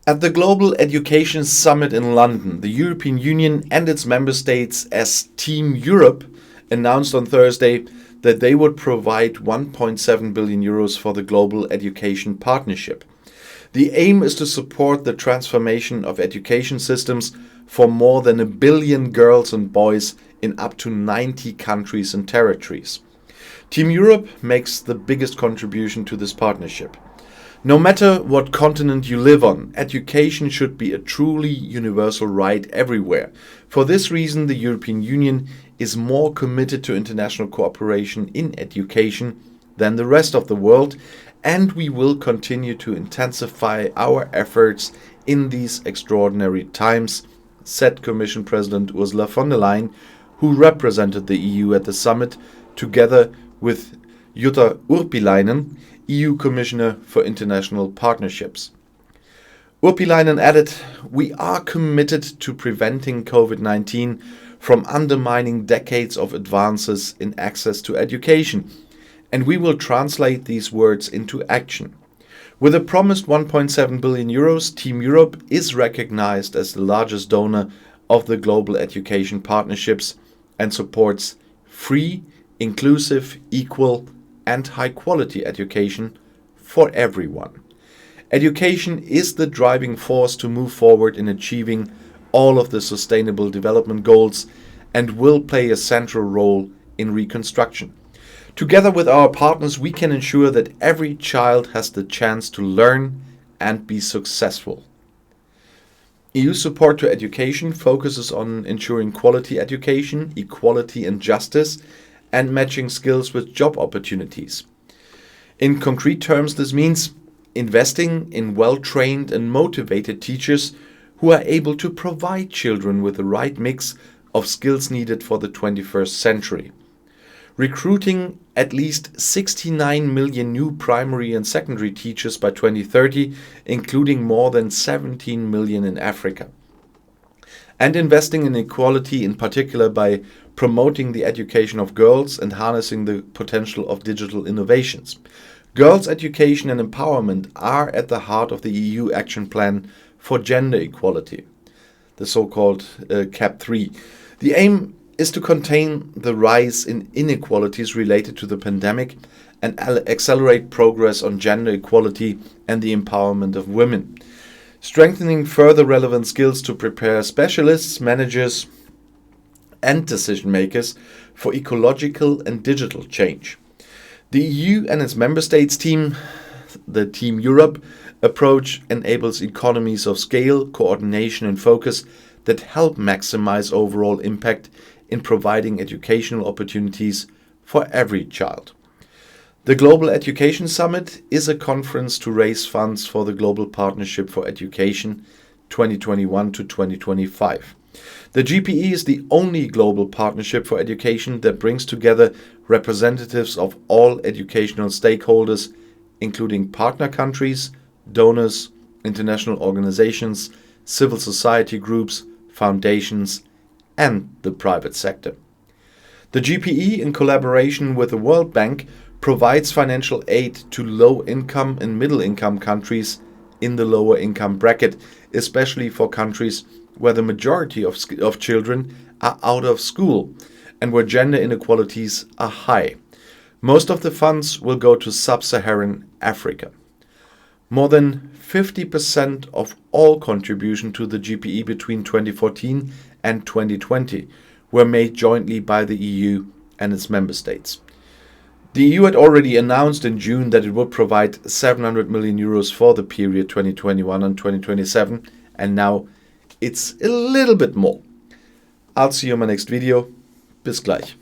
At the Global Education Summit in London, the European Union and its member states as Team Europe announced on Thursday that they would provide 1.7 billion euros for the Global Education Partnership. The aim is to support the transformation of education systems for more than 1 billion girls and boys in up to 90 countries and territories. Team Europe makes the biggest contribution to this partnership. No matter what continent you live on, education should be a truly universal right everywhere. For this reason, the European Union is more committed to international cooperation in education than the rest of the world, and we will continue to intensify our efforts in these extraordinary times, said Commission President Ursula von der Leyen, who represented the EU at the summit, together with Jutta Urpilainen, EU Commissioner for International Partnerships. Urpilainen added, "We are committed to preventing COVID-19 from undermining decades of advances in access to education, and we will translate these words into action." With a promised 1.7 billion euros, Team Europe is recognized as the largest donor of the Global Education Partnerships and supports free, inclusive, equal, and high-quality education for everyone. Education is the driving force to move forward in achieving all of the Sustainable Development Goals and will play a central role in reconstruction. Together with our partners, we can ensure that every child has the chance to learn and be successful. EU support to education focuses on ensuring quality education, equality and justice, and matching skills with job opportunities. In concrete terms, this means investing in well-trained and motivated teachers who are able to provide children with the right mix of skills needed for the 21st century. Recruiting at least 69 million new primary and secondary teachers by 2030, including more than 17 million in Africa. And investing in equality, in particular by promoting the education of girls and harnessing the potential of digital innovations. Girls' education and empowerment are at the heart of the EU Action Plan for Gender Equality, the so-called CAP 3. The aim is to contain the rise in inequalities related to the pandemic and accelerate progress on gender equality and the empowerment of women. Strengthening further relevant skills to prepare specialists, managers, and decision makers for ecological and digital change. The EU and its member states the Team Europe approach enables economies of scale, coordination and focus that help maximize overall impact in providing educational opportunities for every child. The Global Education Summit is a conference to raise funds for the Global Partnership for Education 2021 to 2025. The GPE is the only global partnership for education that brings together representatives of all educational stakeholders, including partner countries, donors, international organizations, civil society groups, foundations, and the private sector. The GPE, in collaboration with the World Bank, provides financial aid to low-income and middle-income countries in the lower income bracket, especially for countries where the majority of children are out of school and where gender inequalities are high. Most of the funds will go to sub-Saharan Africa. More than 50% of all contribution to the GPE between 2014 and 2020 were made jointly by the EU and its member states. The EU had already announced in June that it would provide 700 million euros for the period 2021 and 2027, and now it's a little bit more. I'll see you in my next video. Bis gleich.